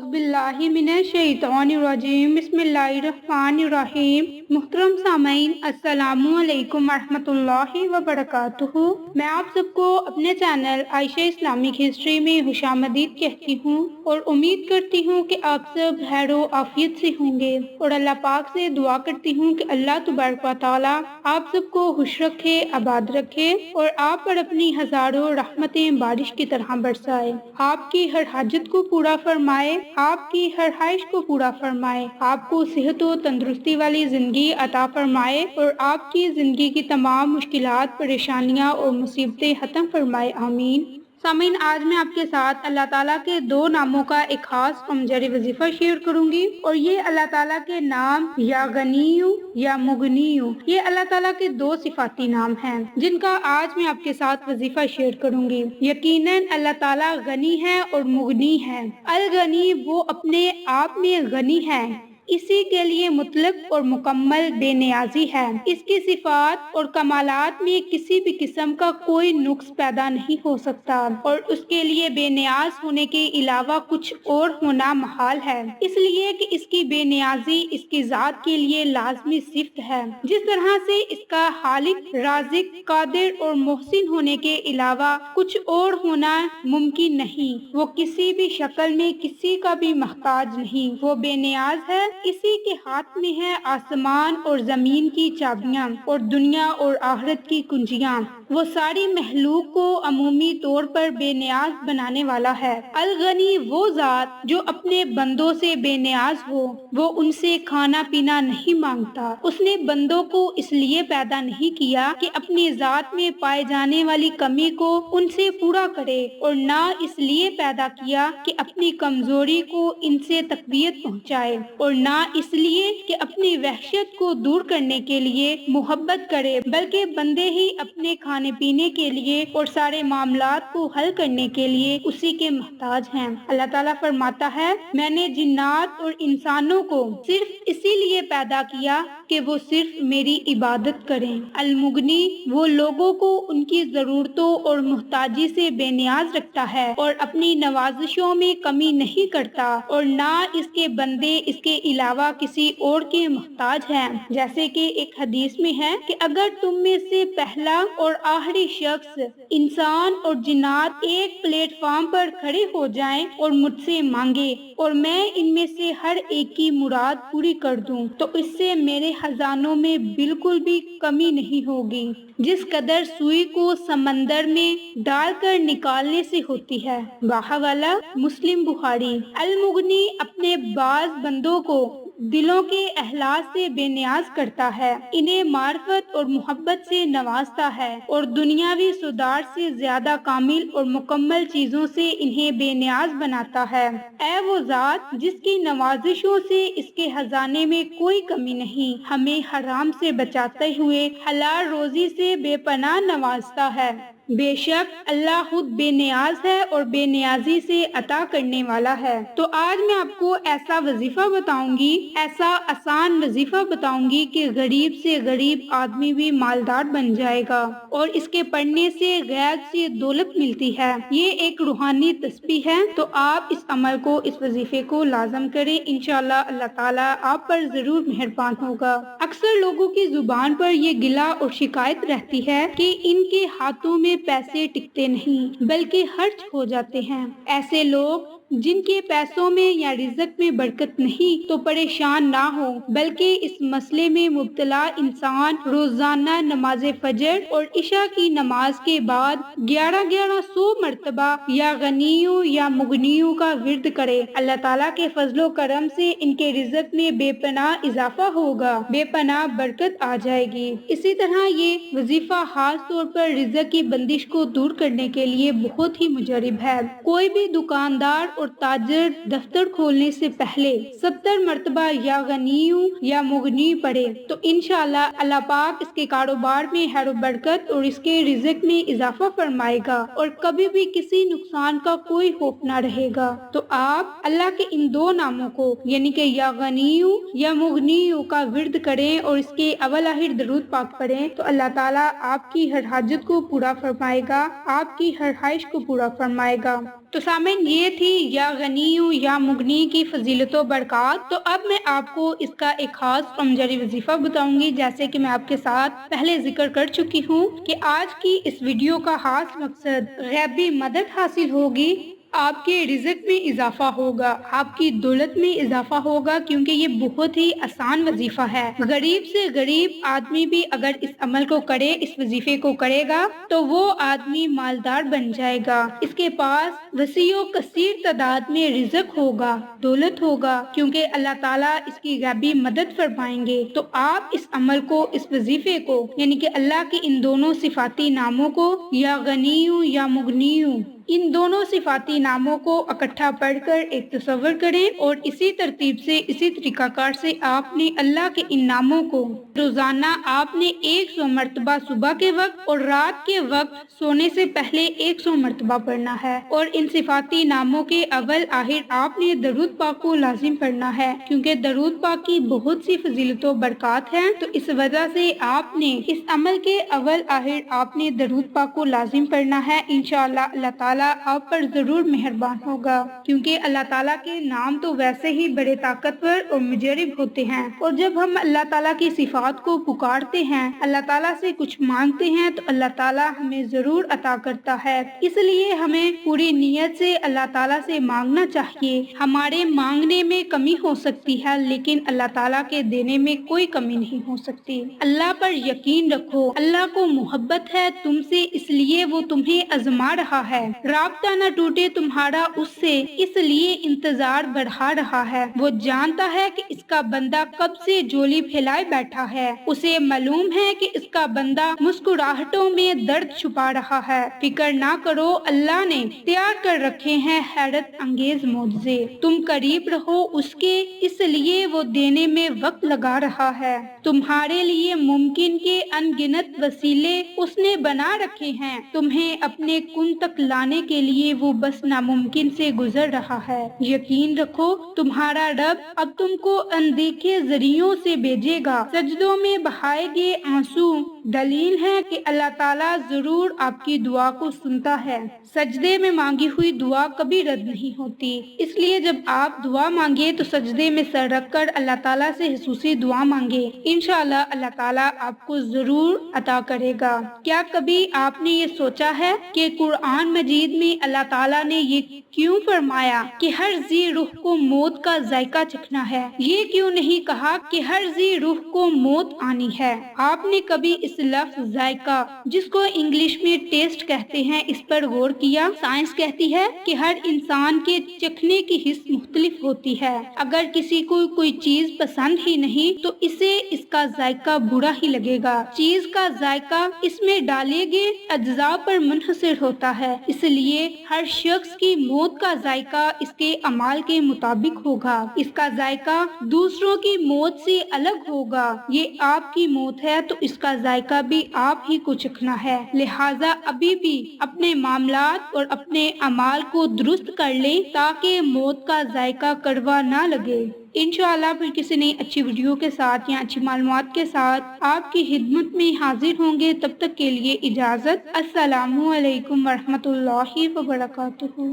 اعوذ باللہ من الشیطان الرجیم بسم اللہ الرحمن الرحیم۔ محترم سامعین، السلام علیکم ورحمۃ اللہ وبرکاتہ۔ میں آپ سب کو اپنے چینل عائشہ اسلامک ہسٹری میں خوش آمدید کہتی ہوں اور امید کرتی ہوں کہ آپ سب خیر و عافیت سے ہوں گے، اور اللہ پاک سے دعا کرتی ہوں کہ اللہ تبارک و تعالی آپ سب کو خوش رکھے، آباد رکھے اور آپ پر اپنی ہزاروں رحمتیں بارش کی طرح برسائے، آپ کی ہر حاجت کو پورا فرمائے، آپ کی ہر خواہش کو پورا فرمائے، آپ کو صحت و تندرستی والی زندگی عطا فرمائے اور آپ کی زندگی کی تمام مشکلات، پریشانیاں اور مصیبتیں ختم فرمائے، آمین۔ سامعین، آج میں آپ کے ساتھ اللہ تعالیٰ کے دو ناموں کا ایک خاص امجد وظیفہ شیئر کروں گی، اور یہ اللہ تعالیٰ کے نام یا غنیو یا مغنیو، یہ اللہ تعالیٰ کے دو صفاتی نام ہیں جن کا آج میں آپ کے ساتھ وظیفہ شیئر کروں گی۔ یقیناً اللہ تعالیٰ غنی ہے اور مغنی ہے۔ الغنی، وہ اپنے آپ میں غنی ہے، اسی کے لیے مطلق اور مکمل بے نیازی ہے، اس کی صفات اور کمالات میں کسی بھی قسم کا کوئی نقص پیدا نہیں ہو سکتا، اور اس کے لیے بے نیاز ہونے کے علاوہ کچھ اور ہونا محال ہے، اس لیے کہ اس کی بے نیازی اس کی ذات کے لیے لازمی صفت ہے۔ جس طرح سے اس کا خالق، رازق، قادر اور محسن ہونے کے علاوہ کچھ اور ہونا ممکن نہیں، وہ کسی بھی شکل میں کسی کا بھی محتاج نہیں، وہ بے نیاز ہے، اسی کے ہاتھ میں ہے آسمان اور زمین کی چابیاں اور دنیا اور آخرت کی کنجیاں، وہ ساری مخلوق کو عمومی طور پر بے نیاز بنانے والا ہے۔ الغنی، وہ ذات جو اپنے بندوں سے بے نیاز ہو، وہ ان سے کھانا پینا نہیں مانگتا، اس نے بندوں کو اس لیے پیدا نہیں کیا کہ اپنی ذات میں پائے جانے والی کمی کو ان سے پورا کرے، اور نہ اس لیے پیدا کیا کہ اپنی کمزوری کو ان سے تقویت پہنچائے، اور نہ اس لیے کہ اپنی وحشت کو دور کرنے کے لیے محبت کرے، بلکہ بندے ہی اپنے کھانے پینے کے لیے اور سارے معاملات کو حل کرنے کے لیے اسی کے محتاج ہیں۔ اللہ تعالیٰ فرماتا ہے، میں نے جنات اور انسانوں کو صرف اسی لیے پیدا کیا کہ وہ صرف میری عبادت کریں۔ المغنی، وہ لوگوں کو ان کی ضرورتوں اور محتاجی سے بے نیاز رکھتا ہے اور اپنی نوازشوں میں کمی نہیں کرتا، اور نہ اس کے بندے اس کے علاوہ کسی اور کے محتاج ہیں۔ جیسے کہ ایک حدیث میں ہے کہ اگر تم میں سے پہلا اور آخری شخص، انسان اور جنات، ایک پلیٹ فارم پر کھڑے ہو جائیں اور مجھ سے مانگے اور میں ان میں سے ہر ایک کی مراد پوری کر دوں، تو اس سے میرے خزانوں میں بالکل بھی کمی نہیں ہوگی، جس قدر سوئی کو سمندر میں ڈال کر نکالنے سے ہوتی ہے۔ باحوالہ، مسلم بخاری۔ المغنی اپنے بعض بندوں کو دلوں کے احساس سے بے نیاز کرتا ہے، انہیں معرفت اور محبت سے نوازتا ہے، اور دنیاوی سودار سے زیادہ کامل اور مکمل چیزوں سے انہیں بے نیاز بناتا ہے۔ اے وہ ذات جس کی نوازشوں سے اس کے خزانے میں کوئی کمی نہیں، ہمیں حرام سے بچاتے ہوئے حلال روزی سے بے پناہ نوازتا ہے۔ بے شک اللہ خود بے نیاز ہے اور بے نیازی سے عطا کرنے والا ہے۔ تو آج میں آپ کو ایسا وظیفہ بتاؤں گی، ایسا آسان وظیفہ بتاؤں گی کہ غریب سے غریب آدمی بھی مالدار بن جائے گا، اور اس کے پڑھنے سے غیب سے دولت ملتی ہے۔ یہ ایک روحانی تسبیح ہے، تو آپ اس عمل کو، اس وظیفے کو لازم کریں، انشاءاللہ اللہ تعالیٰ آپ پر ضرور مہربان ہوگا۔ اکثر لوگوں کی زبان پر یہ گلہ اور شکایت رہتی ہے کہ ان کے ہاتھوں میں پیسے ٹکتے نہیں بلکہ خرچ ہو جاتے ہیں۔ ایسے لوگ جن کے پیسوں میں یا رزق میں برکت نہیں تو پریشان نہ ہو، بلکہ اس مسئلے میں مبتلا انسان روزانہ نماز فجر اور عشاء کی نماز کے بعد 1100 مرتبہ یا غنیوں یا مغنیوں کا ورد کرے، اللہ تعالیٰ کے فضل و کرم سے ان کے رزق میں بے پناہ اضافہ ہوگا، بے پناہ برکت آ جائے گی۔ اسی طرح یہ وظیفہ خاص طور پر رزق کی بندش کو دور کرنے کے لیے بہت ہی مجرب ہے۔ کوئی بھی دکاندار اور تاجر دفتر کھولنے سے پہلے 70 مرتبہ یا غنیوں یا مغنی پڑھے تو انشاءاللہ اللہ پاک اس کے کاروبار میں خیر و برکت اور اس کے رزق میں اضافہ فرمائے گا، اور کبھی بھی کسی نقصان کا کوئی خوف نہ رہے گا۔ تو آپ اللہ کے ان دو ناموں کو یعنی کہ یا غنیوں یا مغنیوں کا ورد کریں اور اس کے اول آخر درود پاک پڑھیں، تو اللہ تعالیٰ آپ کی ہر حاجت کو پورا فرمائے گا، آپ کی ہر خواہش کو پورا فرمائے گا۔ تو سامعین یہ تھی یا غنیو یا مغنی کی فضیلت و برکات۔ تو اب میں آپ کو اس کا ایک خاص امجری وظیفہ بتاؤں گی، جیسے کہ میں آپ کے ساتھ پہلے ذکر کر چکی ہوں کہ آج کی اس ویڈیو کا خاص مقصد غیبی مدد حاصل ہوگی، آپ کے رزق میں اضافہ ہوگا، آپ کی دولت میں اضافہ ہوگا، کیونکہ یہ بہت ہی آسان وظیفہ ہے۔ غریب سے غریب آدمی بھی اگر اس عمل کو کرے، اس وظیفے کو کرے گا تو وہ آدمی مالدار بن جائے گا، اس کے پاس وسیع و کثیر تعداد میں رزق ہوگا، دولت ہوگا، کیونکہ اللہ تعالیٰ اس کی غیبی مدد فرمائیں گے۔ تو آپ اس عمل کو، اس وظیفے کو، یعنی کہ اللہ کے ان دونوں صفاتی ناموں کو، یا غنیو یا مغنیو، ان دونوں صفاتی ناموں کو اکٹھا پڑھ کر ایک تصور کریں، اور اسی ترتیب سے، اسی طریقہ کار سے آپ نے اللہ کے ان ناموں کو روزانہ آپ نے 100 مرتبہ صبح کے وقت اور رات کے وقت سونے سے پہلے 100 مرتبہ پڑھنا ہے، اور ان صفاتی ناموں کے اول آخر آپ نے درود پاک کو لازم پڑھنا ہے، کیونکہ درود پاک کی بہت سی فضیلت و برکات ہیں۔ تو اس وجہ سے آپ نے اس عمل کے اول آخر آپ نے درود پاک کو لازم پڑھنا ہے۔ انشاءاللہ اللہ تعالیٰ آپ پر ضرور مہربان ہوگا، کیونکہ اللہ تعالیٰ کے نام تو ویسے ہی بڑے طاقتور اور مجرب ہوتے ہیں، اور جب ہم اللہ تعالیٰ کی صفات کو پکارتے ہیں، اللہ تعالیٰ سے کچھ مانگتے ہیں، تو اللہ تعالیٰ ہمیں ضرور عطا کرتا ہے۔ اس لیے ہمیں پوری نیت سے اللہ تعالیٰ سے مانگنا چاہیے۔ ہمارے مانگنے میں کمی ہو سکتی ہے، لیکن اللہ تعالیٰ کے دینے میں کوئی کمی نہیں ہو سکتی۔ اللہ پر یقین رکھو، اللہ کو محبت ہے تم سے، اس لیے وہ تمہیں آزما رہا ہے۔ رابطہ نہ ٹوٹے تمہارا اس سے، اس لیے انتظار بڑھا رہا ہے۔ وہ جانتا ہے کہ اس کا بندہ کب سے جولی پھیلائے بیٹھا ہے، اسے معلوم ہے کہ اس کا بندہ مسکراہٹوں میں درد چھپا رہا ہے۔ فکر نہ کرو، اللہ نے تیار کر رکھے ہیں حیرت انگیز معجزے، تم قریب رہو اس کے، اس لیے وہ دینے میں وقت لگا رہا ہے۔ تمہارے لیے ممکن کے ان گنت وسیلے اس نے بنا رکھے ہیں، تمہیں اپنے کن تک لانے کے لیے وہ بس ناممکن سے گزر رہا ہے۔ یقین رکھو، تمہارا رب اب تم کو اندیکھے ذریعوں سے بھیجے گا، سجدوں میں بہائے گے آنسو، دلیل ہے کہ اللہ تعالیٰ ضرور آپ کی دعا کو سنتا ہے۔ سجدے میں مانگی ہوئی دعا کبھی رد نہیں ہوتی، اس لیے جب آپ دعا مانگے تو سجدے میں سر رکھ کر اللہ تعالیٰ سے خصوصی دعا مانگے، انشاءاللہ اللہ تعالیٰ آپ کو ضرور عطا کرے گا۔ کیا کبھی آپ نے یہ سوچا ہے کہ قرآن مجید میں اللہ تعالیٰ نے یہ کیوں فرمایا کہ ہر ذی روح کو موت کا ذائقہ چکھنا ہے؟ یہ کیوں نہیں کہا کہ ہر ذی روح کو موت آنی ہے؟ آپ نے کبھی اس لفظ ذائقہ، جس کو انگلش میں ٹیسٹ کہتے ہیں، اس پر غور کیا؟ سائنس کہتی ہے کہ ہر انسان کے چکھنے کی حس مختلف ہوتی ہے۔ اگر کسی کو کوئی چیز پسند ہی نہیں تو اسے اس کا ذائقہ برا ہی لگے گا۔ چیز کا ذائقہ اس میں ڈالے گئے اجزاء پر منحصر ہوتا ہے، اس لیے ہر شخص کی موت کا ذائقہ اس کے اعمال کے مطابق ہوگا، اس کا ذائقہ دوسروں کی موت سے الگ ہوگا۔ یہ آپ کی موت ہے تو اس کا ذائقہ بھی آپ ہی کو چکھنا ہے، لہٰذا ابھی بھی اپنے معاملات اور اپنے اعمال کو درست کر لیں تاکہ موت کا ذائقہ کڑوا نہ لگے۔ انشاءاللہ پھر کسی نئی اچھی ویڈیو کے ساتھ یا اچھی معلومات کے ساتھ آپ کی خدمت میں حاضر ہوں گے، تب تک کے لیے اجازت۔ السلام علیکم ورحمۃ اللہ وبرکاتہ۔